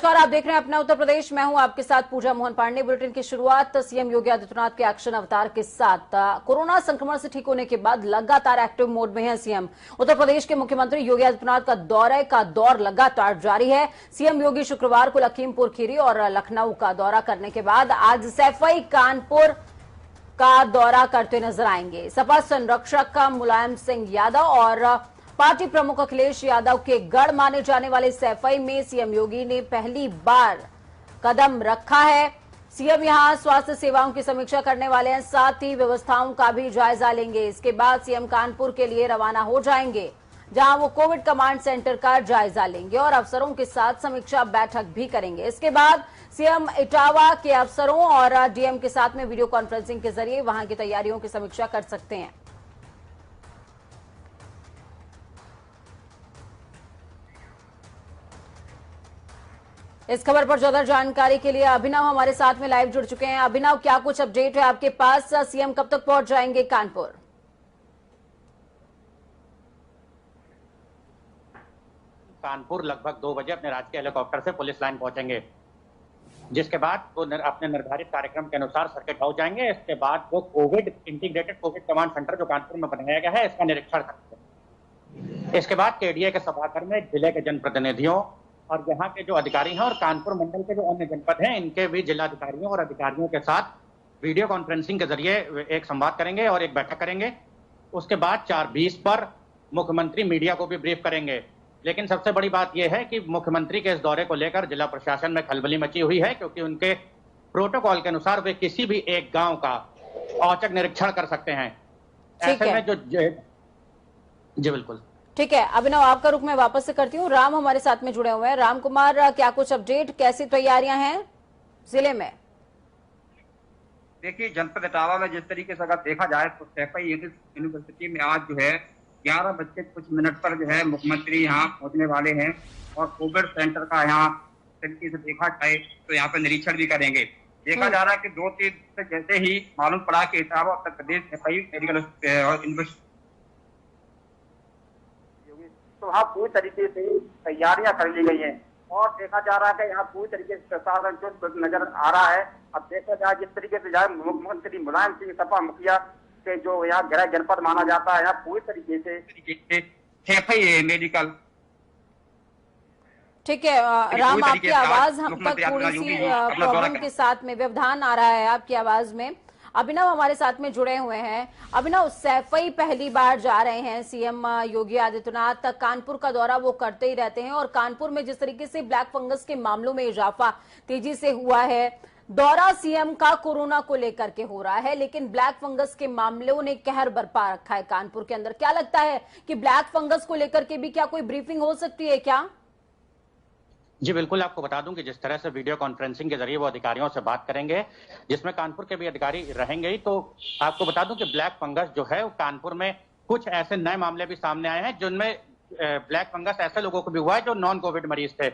नमस्कार, आप देख रहे हैं अपना उत्तर प्रदेश। मैं हूं आपके साथ पूजा मोहन पांडे। बुलेटिन की शुरुआत सीएम योगी आदित्यनाथ के एक्शन अवतार के साथ। कोरोना संक्रमण से ठीक होने के बाद लगातार एक्टिव मोड में है सीएम। उत्तर प्रदेश के मुख्यमंत्री योगी आदित्यनाथ का दौरे का दौर लगातार जारी है। सीएम योगी शुक्रवार को लखीमपुर खीरी और लखनऊ का दौरा करने के बाद आज सैफई कानपुर का दौरा करते नजर आएंगे। सपा संरक्षक मुलायम सिंह यादव और पार्टी प्रमुख अखिलेश यादव के गढ़ माने जाने वाले सैफई में सीएम योगी ने पहली बार कदम रखा है। सीएम यहां स्वास्थ्य सेवाओं की समीक्षा करने वाले हैं, साथ ही व्यवस्थाओं का भी जायजा लेंगे। इसके बाद सीएम कानपुर के लिए रवाना हो जाएंगे, जहां वो कोविड कमांड सेंटर का जायजा लेंगे और अफसरों के साथ समीक्षा बैठक भी करेंगे। इसके बाद सीएम इटावा के अफसरों और डीएम के साथ में वीडियो कॉन्फ्रेंसिंग के जरिए वहां की तैयारियों की समीक्षा कर सकते हैं। इस खबर पर ज्यादा जानकारी के लिए अभिनव हमारे साथ में लाइव जुड़ चुके हैं। अभिनव, क्या कुछ अपडेट है आपके पास? सीएम कब तक पहुंच जाएंगे कानपुर? कानपुर लगभग 2 बजे अपने राजकीय हेलीकॉप्टर से पुलिस लाइन पहुंचेंगे, जिसके बाद वो अपने निर्धारित कार्यक्रम के अनुसार सर्किट हाउस जाएंगे। इसके बाद वो इंटीग्रेटेड कोविड कमांड सेंटर जो कानपुर में बनाया गया है, इसका निरीक्षण करेंगे। इसके बाद केडीए के सभागार में जिले के जनप्रतिनिधियों और यहाँ के जो अधिकारी हैं और कानपुर मंडल के जो अन्य जनपद हैं, इनके भी जिलाधिकारियों और अधिकारियों के साथ वीडियो कॉन्फ्रेंसिंग के जरिए एक संवाद करेंगे और एक बैठक करेंगे। उसके बाद 4:20 पर मुख्यमंत्री मीडिया को भी ब्रीफ करेंगे। लेकिन सबसे बड़ी बात यह है कि मुख्यमंत्री के इस दौरे को लेकर जिला प्रशासन में खलबली मची हुई है, क्योंकि उनके प्रोटोकॉल के अनुसार वे किसी भी एक गांव का औचक निरीक्षण कर सकते हैं। ऐसे में जी बिल्कुल ठीक है। अभिनव, आपका रुख मैं वापस से करती हूँ। राम हमारे साथ में जुड़े हुए हैं। राम कुमार, क्या कुछ अपडेट, कैसी तैयारियां हैं जिले में? देखिए, जनपद इटावा में जिस तरीके से अगर देखा जाए तो सैफई यूनिवर्सिटी में आज जो है 11 बज के कुछ मिनट पर जो है मुख्यमंत्री यहाँ पहुंचने वाले हैं और कोविड सेंटर का यहाँ तरीके से देखा जाए तो यहाँ पे निरीक्षण भी करेंगे। देखा जा रहा है कि 2-3 से जैसे ही मालूम पड़ा कि इटावा उत्तर प्रदेश सैफई मेडिकल यूनिवर्सिटी, तो वहाँ पूरी तरीके से तैयारियां कर ली गई हैं और देखा जा रहा है कि यहाँ पूरी तरीके से प्रशासन जो नजर आ रहा है। अब देखा जाए जिस तरीके से जाए मुख्यमंत्री मुलायम सिंह सपा मुखिया के जो यहाँ गृह जनपद माना जाता है, यहाँ पूरी तरीके से सैफई मेडिकल। ठीक है राम, आपकी आवाज हम तक थोड़ी सी प्रॉब्लम के साथ में व्यवधान आ रहा है आपकी आवाज में। अभिनव हमारे साथ में जुड़े हुए हैं। अभिनव, सैफई पहली बार जा रहे हैं सीएम योगी आदित्यनाथ। कानपुर का दौरा वो करते ही रहते हैं और कानपुर में जिस तरीके से ब्लैक फंगस के मामलों में इजाफा तेजी से हुआ है, दौरा सीएम का कोरोना को लेकर के हो रहा है, लेकिन ब्लैक फंगस के मामलों ने कहर बरपा रखा है कानपुर के अंदर। क्या लगता है कि ब्लैक फंगस को लेकर के भी क्या कोई ब्रीफिंग हो सकती है क्या? जी बिल्कुल, आपको बता दूं कि जिस तरह से वीडियो कॉन्फ्रेंसिंग के जरिए वो अधिकारियों से बात करेंगे, जिसमें कानपुर के भी अधिकारी रहेंगे ही, तो आपको बता दूं कि ब्लैक फंगस जो है कानपुर में कुछ ऐसे नए मामले भी सामने आए हैं जिनमें ब्लैक फंगस ऐसे लोगों को भी हुआ है जो नॉन कोविड मरीज थे।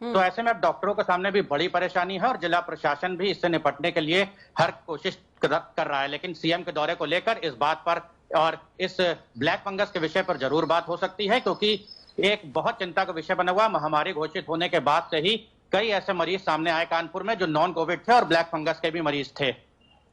तो ऐसे में अब डॉक्टरों के सामने भी बड़ी परेशानी है और जिला प्रशासन भी इससे निपटने के लिए हर कोशिश कर रहा है। लेकिन सीएम के दौरे को लेकर इस बात पर और इस ब्लैक फंगस के विषय पर जरूर बात हो सकती है, क्योंकि एक बहुत चिंता का विषय बना हुआ। महामारी घोषित होने के बाद से ही कई ऐसे मरीज सामने आए कानपुर में जो नॉन कोविड थे और ब्लैक फंगस के भी मरीज थे।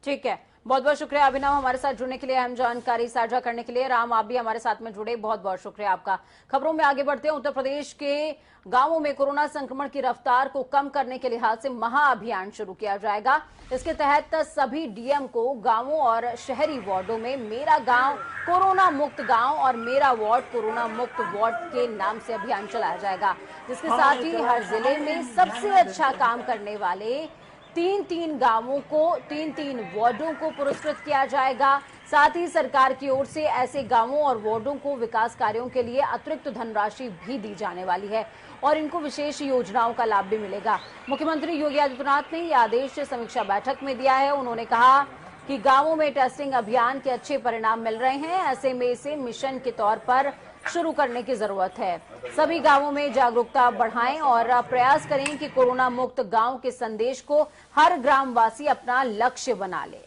ठीक है, बहुत बहुत शुक्रिया अभिनव हमारे साथ जुड़ने के लिए, अहम जानकारी साझा करने के लिए। राम, आप भी हमारे साथ में जुड़े, बहुत बहुत शुक्रिया आपका। खबरों में आगे बढ़ते हैं। उत्तर प्रदेश के गांवों में कोरोना संक्रमण की रफ्तार को कम करने के लिहाज से महाअभियान शुरू किया जाएगा। इसके तहत सभी डीएम को गांवों और शहरी वार्डों में मेरा गांव कोरोना मुक्त गांव और मेरा वार्ड कोरोना मुक्त वार्ड के नाम से अभियान चलाया जाएगा, जिसके साथ ही हर जिले में सबसे अच्छा काम करने वाले 3-3 गांवों को 3-3 वार्डों को पुरस्कृत किया जाएगा। साथ ही सरकार की ओर से ऐसे गांवों और वार्डों को विकास कार्यों के लिए अतिरिक्त धनराशि भी दी जाने वाली है और इनको विशेष योजनाओं का लाभ भी मिलेगा। मुख्यमंत्री योगी आदित्यनाथ ने यह आदेश समीक्षा बैठक में दिया है। उन्होंने कहा कि गांवों में टेस्टिंग अभियान के अच्छे परिणाम मिल रहे हैं, ऐसे में इसे मिशन के तौर पर शुरू करने की जरूरत है। सभी गांवों में जागरूकता बढ़ाएं और प्रयास करें कि कोरोना मुक्त गांव के संदेश को हर ग्रामवासी अपना लक्ष्य बना ले।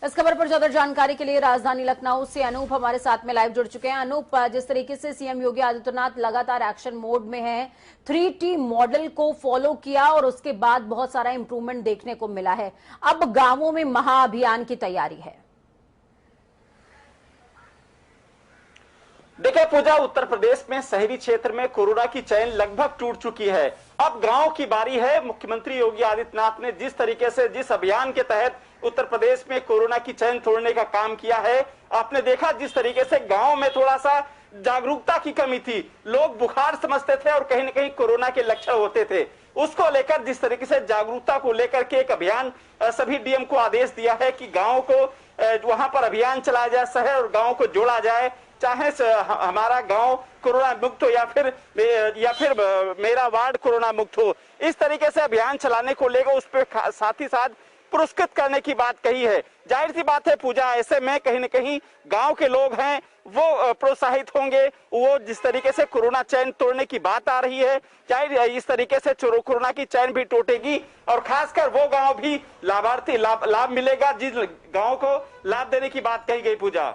इस खबर पर ज्यादा जानकारी के लिए राजधानी लखनऊ से अनूप हमारे साथ में लाइव जुड़ चुके हैं। अनूप, जिस तरीके से सीएम योगी आदित्यनाथ लगातार एक्शन मोड में हैं, 3T मॉडल को फॉलो किया और उसके बाद बहुत सारा इंप्रूवमेंट देखने को मिला है। अब गांवों में महाअभियान की तैयारी है। देखिए पूजा, उत्तर प्रदेश में शहरी क्षेत्र में कोरोना की चैन लगभग टूट चुकी है। अब गांव की बारी है। मुख्यमंत्री योगी आदित्यनाथ ने जिस तरीके से, जिस अभियान के तहत उत्तर प्रदेश में कोरोना की चैन तोड़ने का काम किया है, आपने देखा जिस तरीके से गांव में थोड़ा सा जागरूकता की कमी थी, लोग बुखार समझते थे और कहीं न कहीं कोरोना के लक्षण होते थे। उसको लेकर जिस तरीके से जागरूकता को लेकर के एक अभियान सभी डीएम को आदेश दिया है कि गांव को वहां पर अभियान चलाया जाए, शहर और गांव को जोड़ा जाए, चाहे हमारा गांव कोरोना मुक्त हो या फिर मेरा वार्ड कोरोना मुक्त हो। इस तरीके से अभियान चलाने को लेकर उस पर साथ ही साथ पुरस्कृत करने की बात कही है। जाहिर सी बात है पूजा, ऐसे में कहीं न कहीं गांव के लोग हैं वो प्रोत्साहित होंगे। वो जिस तरीके से कोरोना चैन तोड़ने की बात आ रही है, जाहिर इस तरीके से कोरोना की चैन भी टूटेगी और खासकर वो गांव भी लाभार्थी लाभ मिलेगा जिस गांव को लाभ देने की बात कही गई। पूजा,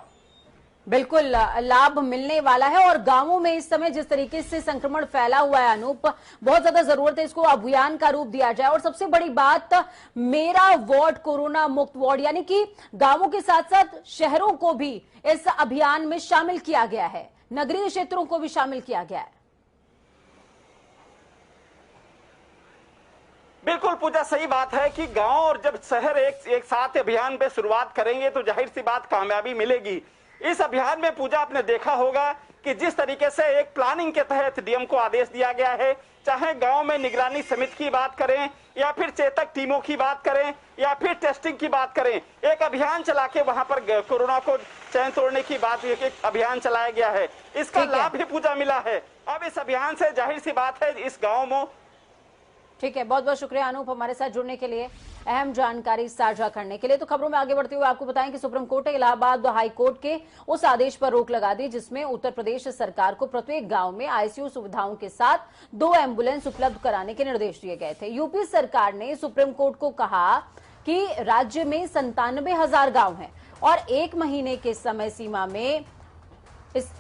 बिल्कुल लाभ मिलने वाला है और गांवों में इस समय जिस तरीके से संक्रमण फैला हुआ है अनूप, बहुत ज्यादा जरूरत है इसको अभियान का रूप दिया जाए। और सबसे बड़ी बात, मेरा वार्ड कोरोना मुक्त वार्ड, यानी कि गांवों के साथ साथ शहरों को भी इस अभियान में शामिल किया गया है, नगरीय क्षेत्रों को भी शामिल किया गया है। बिल्कुल पूजा, सही बात है कि गांव और जब शहर एक साथ अभियान पे शुरुआत करेंगे तो जाहिर सी बात कामयाबी मिलेगी। इस अभियान में पूजा आपने देखा होगा कि जिस तरीके से एक प्लानिंग के तहत डीएम को आदेश दिया गया है, चाहे गांव में निगरानी समिति की बात करें या फिर चेतक टीमों की बात करें या फिर टेस्टिंग की बात करें, एक अभियान चला के वहां पर कोरोना को चैन तोड़ने की बात, एक अभियान चलाया गया है। इसका लाभ भी पूजा मिला है। अब इस अभियान से जाहिर सी बात है इस गाँव में। ठीक है, बहुत बहुत शुक्रिया अनूप हमारे साथ जुड़ने के लिए, अहम जानकारी साझा करने के लिए। तो खबरों में आगे बढ़ते हुए आपको बताएं कि सुप्रीम कोर्ट ने इलाहाबाद हाई कोर्ट के उस आदेश पर रोक लगा दी जिसमें उत्तर प्रदेश सरकार को प्रत्येक गांव में आईसीयू सुविधाओं के साथ 2 एम्बुलेंस उपलब्ध कराने के निर्देश दिए गए थे। यूपी सरकार ने सुप्रीम कोर्ट को कहा कि राज्य में 97,000 गांव हैं और 1 महीने के समय सीमा में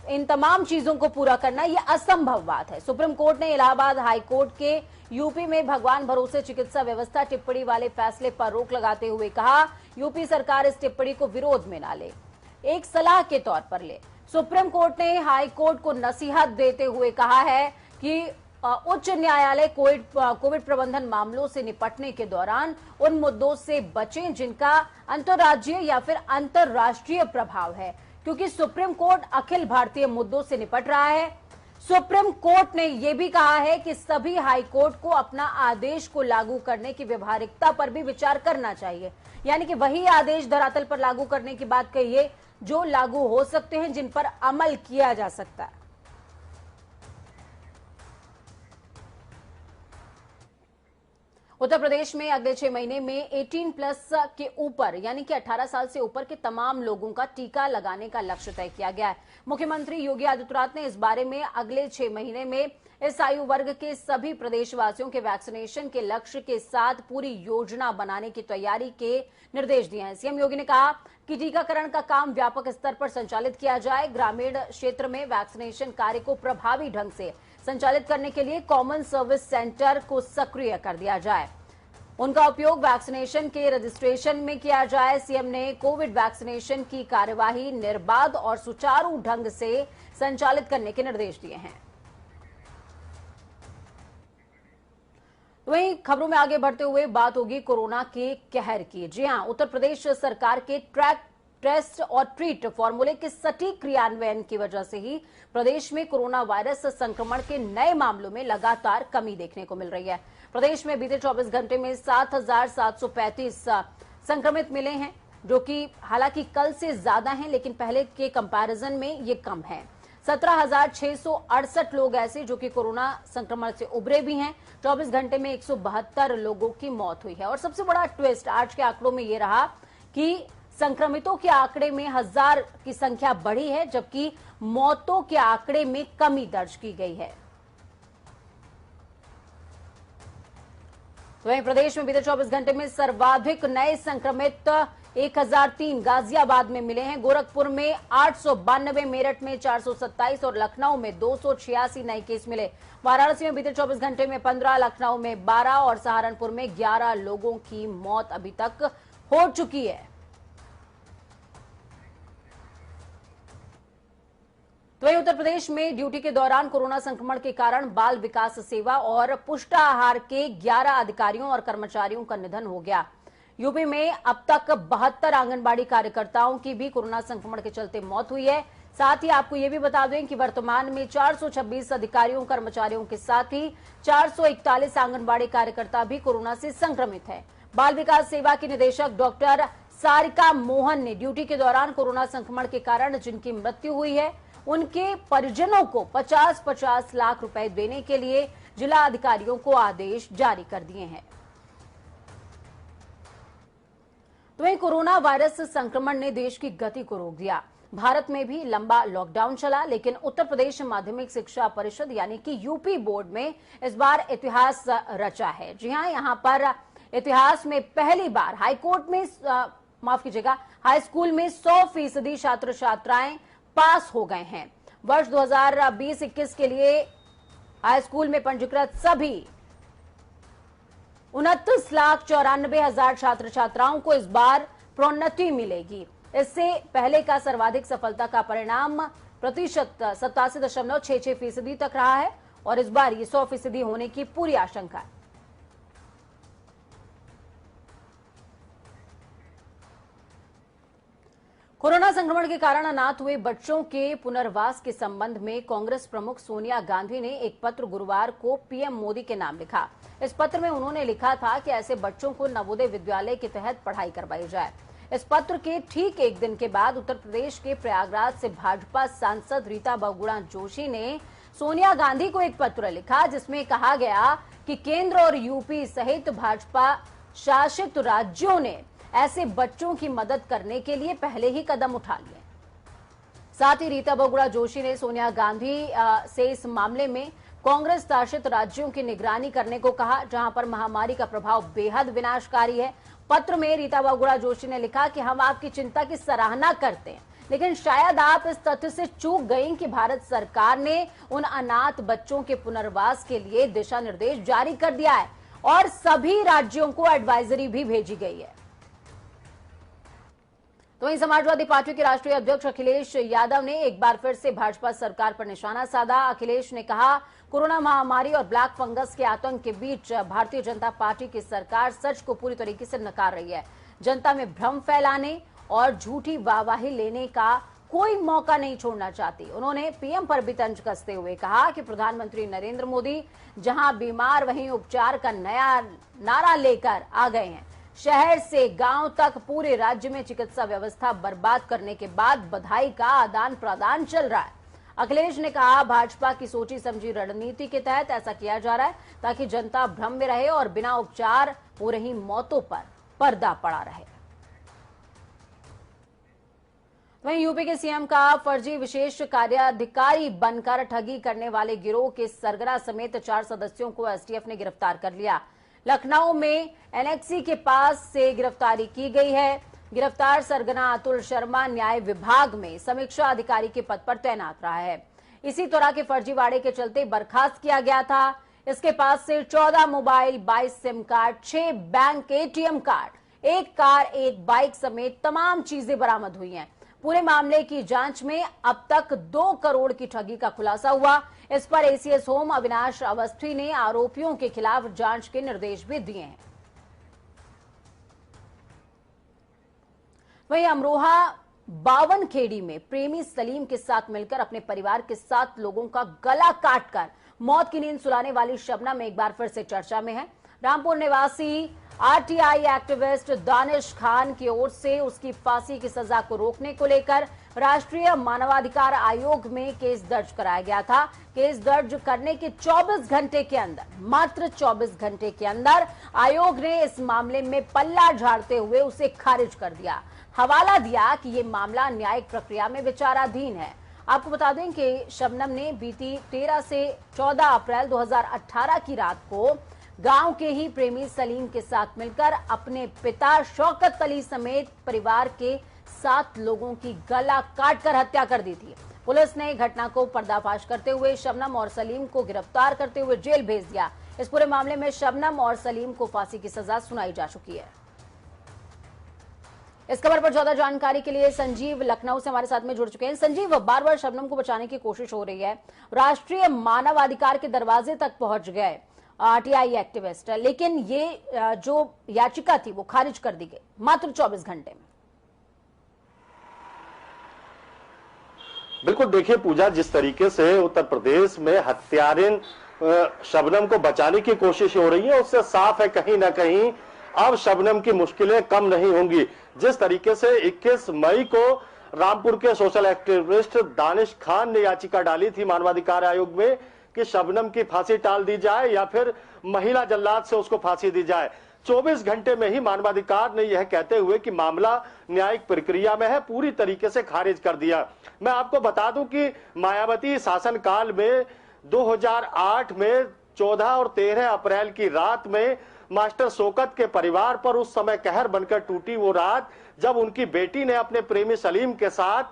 इन तमाम चीजों को पूरा करना यह असंभव बात है। सुप्रीम कोर्ट ने इलाहाबाद हाई कोर्ट के यूपी में भगवान भरोसे चिकित्सा व्यवस्था टिप्पणी वाले फैसले पर रोक लगाते हुए कहा, यूपी सरकार इस टिप्पणी को विरोध में ना ले, एक सलाह के तौर पर ले। सुप्रीम कोर्ट ने हाई कोर्ट को नसीहत देते हुए कहा है कि उच्च न्यायालय कोविड प्रबंधन मामलों से निपटने के दौरान उन मुद्दों से बचें जिनका अंतर्राज्यीय या फिर अंतर्राष्ट्रीय प्रभाव है, क्योंकि सुप्रीम कोर्ट अखिल भारतीय मुद्दों से निपट रहा है। सुप्रीम कोर्ट ने यह भी कहा है कि सभी हाई कोर्ट को अपना आदेश को लागू करने की व्यवहारिकता पर भी विचार करना चाहिए, यानी कि वही आदेश धरातल पर लागू करने की बात कही है जो लागू हो सकते हैं, जिन पर अमल किया जा सकता है। उत्तर प्रदेश में अगले 6 महीने में 18+ के ऊपर यानी कि 18 साल से ऊपर के तमाम लोगों का टीका लगाने का लक्ष्य तय किया गया है। मुख्यमंत्री योगी आदित्यनाथ ने इस बारे में अगले 6 महीने में इस आयु वर्ग के सभी प्रदेशवासियों के वैक्सीनेशन के लक्ष्य के साथ पूरी योजना बनाने की तैयारी के निर्देश दिए हैं। सीएम योगी ने कहा कि टीकाकरण का काम व्यापक स्तर पर संचालित किया जाए। ग्रामीण क्षेत्र में वैक्सीनेशन कार्य को प्रभावी ढंग से संचालित करने के लिए कॉमन सर्विस सेंटर को सक्रिय कर दिया जाए, उनका उपयोग वैक्सीनेशन के रजिस्ट्रेशन में किया जाए। सीएम ने कोविड वैक्सीनेशन की कार्यवाही निर्बाध और सुचारू ढंग से संचालित करने के निर्देश दिए हैं। वहीं खबरों में आगे बढ़ते हुए बात होगी कोरोना के कहर की। जी हां, उत्तर प्रदेश सरकार के ट्रैक, टेस्ट और ट्रीट फॉर्मूले के सटीक क्रियान्वयन की वजह से ही प्रदेश में कोरोना वायरस संक्रमण के नए मामलों में लगातार कमी देखने को मिल रही है। प्रदेश में बीते 24 घंटे में 7,735 संक्रमित मिले हैं, जो कि हालांकि कल से ज्यादा हैं, लेकिन पहले के कंपैरिजन में ये कम है। 17,668 लोग ऐसे जो कि कोरोना संक्रमण से उबरे भी हैं। 24 घंटे में 172 लोगों की मौत हुई है। और सबसे बड़ा ट्विस्ट आज के आंकड़ों में ये रहा कि संक्रमितों के आंकड़े में 1000 की संख्या बढ़ी है, जबकि मौतों के आंकड़े में कमी दर्ज की गई है। वहीं प्रदेश में बीते 24 घंटे में सर्वाधिक नए संक्रमित 1003 गाजियाबाद में मिले हैं, गोरखपुर में 892, मेरठ में 427 और लखनऊ में 286 नए केस मिले। वाराणसी में बीते 24 घंटे में 15, लखनऊ में 12 और सहारनपुर में 11 लोगों की मौत अभी तक हो चुकी है। तो वहीं उत्तर प्रदेश में ड्यूटी के दौरान कोरोना संक्रमण के कारण बाल विकास सेवा और पुष्टाहार के 11 अधिकारियों और कर्मचारियों का निधन हो गया। यूपी में अब तक 72 आंगनबाड़ी कार्यकर्ताओं की भी कोरोना संक्रमण के चलते मौत हुई है। साथ ही आपको यह भी बता दें कि वर्तमान में 426 अधिकारियों कर्मचारियों के साथ ही 441 आंगनबाड़ी कार्यकर्ता भी कोरोना से संक्रमित है। बाल विकास सेवा की निदेशक डॉक्टर सारिका मोहन ने ड्यूटी के दौरान कोरोना संक्रमण के कारण जिनकी मृत्यु हुई है उनके परिजनों को 50-50 लाख रुपए देने के लिए जिला अधिकारियों को आदेश जारी कर दिए हैं। तो वहीं कोरोना वायरस संक्रमण ने देश की गति को रोक दिया। भारत में भी लंबा लॉकडाउन चला, लेकिन उत्तर प्रदेश माध्यमिक शिक्षा परिषद यानी कि यूपी बोर्ड में इस बार इतिहास रचा है। जी हां, यहां पर इतिहास में पहली बार हाईकोर्ट में हाई स्कूल में 100% छात्र छात्राएं पास हो गए हैं। वर्ष 2020-21 के लिए हाई स्कूल में पंजीकृत सभी 29,94,000 छात्र छात्राओं को इस बार प्रोन्नति मिलेगी। इससे पहले का सर्वाधिक सफलता का परिणाम प्रतिशत 87.66% तक रहा है और इस बार ये 100% होने की पूरी आशंका है। कोरोना संक्रमण के कारण अनाथ हुए बच्चों के पुनर्वास के संबंध में कांग्रेस प्रमुख सोनिया गांधी ने एक पत्र गुरुवार को पीएम मोदी के नाम लिखा। इस पत्र में उन्होंने लिखा था कि ऐसे बच्चों को नवोदय विद्यालय के तहत पढ़ाई करवाई जाए। इस पत्र के ठीक एक दिन के बाद उत्तर प्रदेश के प्रयागराज से भाजपा सांसद रीता बहुगुणा जोशी ने सोनिया गांधी को एक पत्र लिखा, जिसमें कहा गया कि केंद्र और यूपी सहित भाजपा शासित राज्यों ने ऐसे बच्चों की मदद करने के लिए पहले ही कदम उठा लिए। साथ ही रीता बहुगुणा जोशी ने सोनिया गांधी से इस मामले में कांग्रेस शासित राज्यों की निगरानी करने को कहा, जहां पर महामारी का प्रभाव बेहद विनाशकारी है। पत्र में रीता बहुगुणा जोशी ने लिखा कि हम आपकी चिंता की सराहना करते हैं, लेकिन शायद आप इस तथ्य से चूक गई कि भारत सरकार ने उन अनाथ बच्चों के पुनर्वास के लिए दिशा निर्देश जारी कर दिया है और सभी राज्यों को एडवाइजरी भी भेजी गई है। तो वहीं समाजवादी पार्टी के राष्ट्रीय अध्यक्ष अखिलेश यादव ने एक बार फिर से भाजपा सरकार पर निशाना साधा। अखिलेश ने कहा, कोरोना महामारी और ब्लैक फंगस के आतंक के बीच भारतीय जनता पार्टी की सरकार सच को पूरी तरीके से नकार रही है। जनता में भ्रम फैलाने और झूठी वाहवाही लेने का कोई मौका नहीं छोड़ना चाहती। उन्होंने पीएम पर भी तंज कसते हुए कहा कि प्रधानमंत्री नरेंद्र मोदी जहां बीमार वहीं उपचार का नया नारा लेकर आ गए हैं। शहर से गांव तक पूरे राज्य में चिकित्सा व्यवस्था बर्बाद करने के बाद बधाई का आदान प्रदान चल रहा है। अखिलेश ने कहा, भाजपा की सोची समझी रणनीति के तहत ऐसा किया जा रहा है ताकि जनता भ्रम में रहे और बिना उपचार हो रही मौतों पर पर्दा पड़ा रहे। वहीं यूपी के सीएम का फर्जी विशेष कार्याधिकारी बनकर ठगी करने वाले गिरोह के सरगना समेत 4 सदस्यों को एसटीएफ ने गिरफ्तार कर लिया। लखनऊ में एनएक्सी के पास से गिरफ्तारी की गई है। गिरफ्तार सरगना अतुल शर्मा न्याय विभाग में समीक्षा अधिकारी के पद पर तैनात रहा है। इसी तरह के फर्जीवाड़े के चलते बर्खास्त किया गया था। इसके पास से 14 mobile, 22 SIM card, 6 bank ATM card, 1 car, 1 bike समेत तमाम चीजें बरामद हुई हैं। पूरे मामले की जांच में अब तक 2 करोड़ की ठगी का खुलासा हुआ। इस पर एसीएस होम अविनाश अवस्थी ने आरोपियों के खिलाफ जांच के निर्देश भी दिए हैं। वहीं अमरोहा बावनखेड़ी में प्रेमी सलीम के साथ मिलकर अपने परिवार के 7 लोगों का गला काटकर मौत की नींद सुलाने वाली शबनम एक बार फिर से चर्चा में है। रामपुर निवासी आरटीआई एक्टिविस्ट दानिश खान की ओर से उसकी फांसी की सजा को रोकने को लेकर राष्ट्रीय मानवाधिकार आयोग में केस दर्ज कराया गया था। केस दर्ज करने के 24 घंटे के अंदर, मात्र 24 घंटे के अंदर आयोग ने इस मामले में पल्ला झाड़ते हुए उसे खारिज कर दिया। हवाला दिया कि ये मामला न्यायिक प्रक्रिया में विचाराधीन है। आपको बता दें कि शबनम ने बीती 13 से 14 अप्रैल 2018 की रात को गांव के ही प्रेमी सलीम के साथ मिलकर अपने पिता शौकत अली समेत परिवार के 7 लोगों की गला काटकर हत्या कर दी थी। पुलिस ने घटना को पर्दाफाश करते हुए शबनम और सलीम को गिरफ्तार करते हुए जेल भेज दिया। इस पूरे मामले में शबनम और सलीम को फांसी की सजा सुनाई जा चुकी है। इस खबर पर ज्यादा जानकारी के लिए संजीव लखनऊ से हमारे साथ में जुड़ चुके हैं। संजीव, बार बार शबनम को बचाने की कोशिश हो रही है, राष्ट्रीय मानवाधिकार के दरवाजे तक पहुंच गए आरटीआई एक्टिविस्ट, लेकिन ये जो याचिका थी वो खारिज कर दी गई मात्र 24 घंटे में। बिल्कुल, देखिए पूजा, जिस तरीके से उत्तर प्रदेश में हत्यारिन शबनम को बचाने की कोशिश हो रही है, उससे साफ है कहीं ना कहीं अब शबनम की मुश्किलें कम नहीं होंगी। जिस तरीके से 21 मई को रामपुर के सोशल एक्टिविस्ट दानिश खान ने याचिका डाली थी मानवाधिकार आयोग में कि शबनम की फांसी टाल दी जाए या फिर महिला जल्लाद से उसको फांसी दी जाए, 24 घंटे में ही मानवाधिकार ने यह कहते हुए कि मामला न्यायिक प्रक्रिया में है, पूरी तरीके से खारिज कर दिया। मैं आपको बता दूं कि मायावती शासनकाल में 2008 में 14 और 13 अप्रैल की रात में मास्टर शौकत के परिवार पर उस समय कहर बनकर टूटी वो रात जब उनकी बेटी ने अपने प्रेमी सलीम के साथ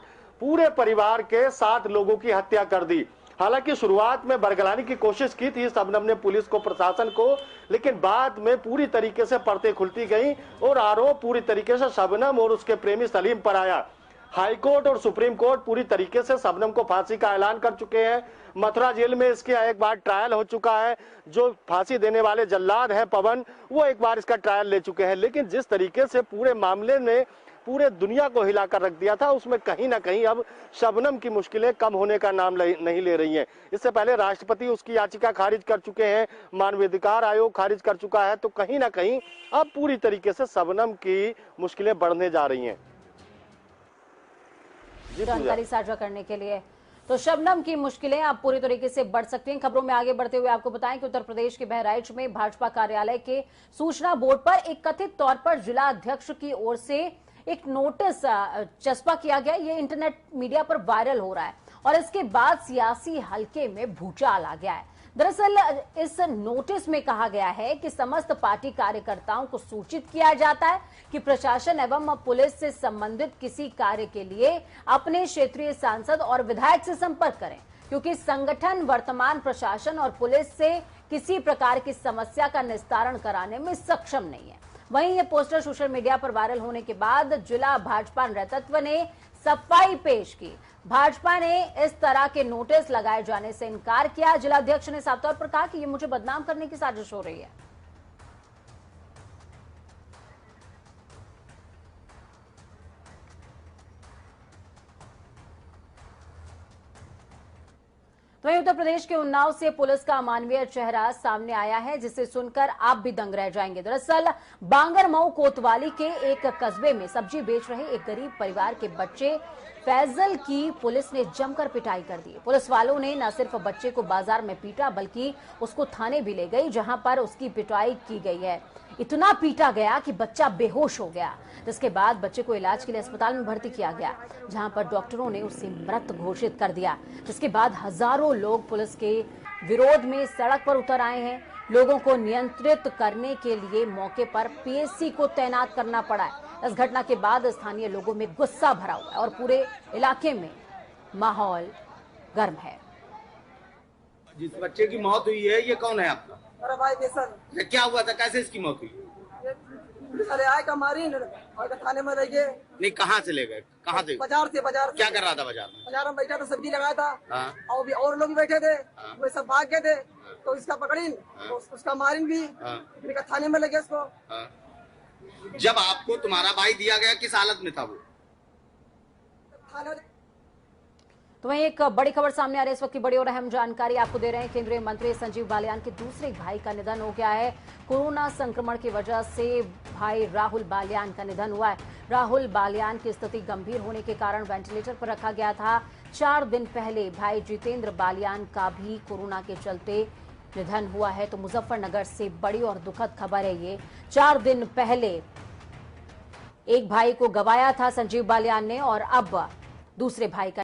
पूरे परिवार के 7 लोगों की हत्या कर दी। हालांकि शुरुआत में बरगलाने की कोशिश की थी शबनम ने पुलिस को, प्रशासन को, लेकिन बाद में पूरी तरीके से परतें खुलती गईं और आरोप पूरी तरीके से शबनम और उसके प्रेमी सलीम पर आया। हाईकोर्ट और सुप्रीम कोर्ट पूरी तरीके से शबनम को फांसी का ऐलान कर चुके हैं। मथुरा जेल में इसके एक बार ट्रायल हो चुका है। जो फांसी देने वाले जल्लाद हैं पवन, वो एक बार इसका ट्रायल ले चुके हैं। लेकिन जिस तरीके से पूरे मामले ने पूरे दुनिया को हिलाकर रख दिया था, उसमें कहीं ना कहीं अब शबनम की मुश्किलें कम होने का नाम नहीं ले रही हैं। इससे पहले राष्ट्रपति उसकी याचिका खारिज कर चुके हैं, मानवाधिकार आयोग खारिज कर चुका है, तो कहीं ना कहीं अब पूरी तरीके से शबनम की मुश्किलें बढ़ने जा रही हैं। जानकारी साझा करने के लिए। तो शबनम की मुश्किलें अब पूरी तरीके से बढ़ सकती हैं। खबरों में आगे बढ़ते हुए आपको बताएं कि उत्तर प्रदेश के बहराइच में भाजपा कार्यालय के सूचना बोर्ड पर एक कथित तौर पर जिला अध्यक्ष की ओर से एक नोटिस चस्पा किया गया। ये इंटरनेट मीडिया पर वायरल हो रहा है और इसके बाद सियासी हलके में भूचाल आ गया है। दरअसल इस नोटिस में कहा गया है कि समस्त पार्टी कार्यकर्ताओं को सूचित किया जाता है कि प्रशासन एवं पुलिस से संबंधित किसी कार्य के लिए अपने क्षेत्रीय सांसद और विधायक से संपर्क करें, क्योंकि संगठन वर्तमान प्रशासन और पुलिस से किसी प्रकार की समस्या का निस्तारण कराने में सक्षम नहीं है। वहीं ये पोस्टर सोशल मीडिया पर वायरल होने के बाद जिला भाजपा नेतृत्व ने सफाई पेश की। भाजपा ने इस तरह के नोटिस लगाए जाने से इनकार किया। जिला अध्यक्ष ने साफ तौर पर कहा कि ये मुझे बदनाम करने की साजिश हो रही है। तो उत्तर प्रदेश के उन्नाव से पुलिस का अमानवीय चेहरा सामने आया है, जिसे सुनकर आप भी दंग रह जाएंगे। दरअसल बांगरमऊ कोतवाली के एक कस्बे में सब्जी बेच रहे एक गरीब परिवार के बच्चे फैजल की पुलिस ने जमकर पिटाई कर दी। पुलिस वालों ने न सिर्फ बच्चे को बाजार में पीटा बल्कि उसको थाने भी ले गई, जहां पर उसकी पिटाई की गई है। इतना पीटा गया कि बच्चा बेहोश हो गया, जिसके बाद बच्चे को इलाज के लिए अस्पताल में भर्ती किया गया, जहां पर डॉक्टरों ने उसे मृत घोषित कर दिया। जिसके बाद हजारों लोग पुलिस के विरोध में सड़क पर उतर आए हैं। लोगों को नियंत्रित करने के लिए मौके पर पीएससी को तैनात करना पड़ा है। इस घटना के बाद स्थानीय लोगों में गुस्सा भरा हुआ है और पूरे इलाके में माहौल गर्म है। जिस बच्चे की मौत हुई है, ये कौन है आपका? अरे भाई बेसन क्या हुआ था, कैसे इसकी मौत हुई? अरे आए का मारी और थाने में रह गए। नहीं, कहाँ से ले गए? कहाँ से? बाजार से। क्या कर रहा था बाजार में? बाजार में बैठा था, सब्जी लगाया था। हाँ। और भी और लोग भी बैठे थे। वे सब भाग गए थे। तो इसका पकड़ीन, उसका मारिन भी। थाने में लगे उसको। जब आपको तुम्हारा भाई दिया गया, किस हालत में था वो? तो वहीं एक बड़ी खबर सामने आ रही है इस वक्त की बड़ी और अहम जानकारी आपको दे रहे हैं। केंद्रीय मंत्री संजीव बालियान के दूसरे भाई का निधन हो गया है। कोरोना संक्रमण की वजह से भाई राहुल बालियान का निधन हुआ है। राहुल बालियान की स्थिति गंभीर होने के कारण वेंटिलेटर पर रखा गया था। 4 दिन पहले भाई जितेंद्र बालियान का भी कोरोना के चलते निधन हुआ है। तो मुजफ्फरनगर से बड़ी और दुखद खबर है ये। 4 दिन पहले एक भाई को गंवाया था संजीव बालियान ने और अब दूसरे भाई का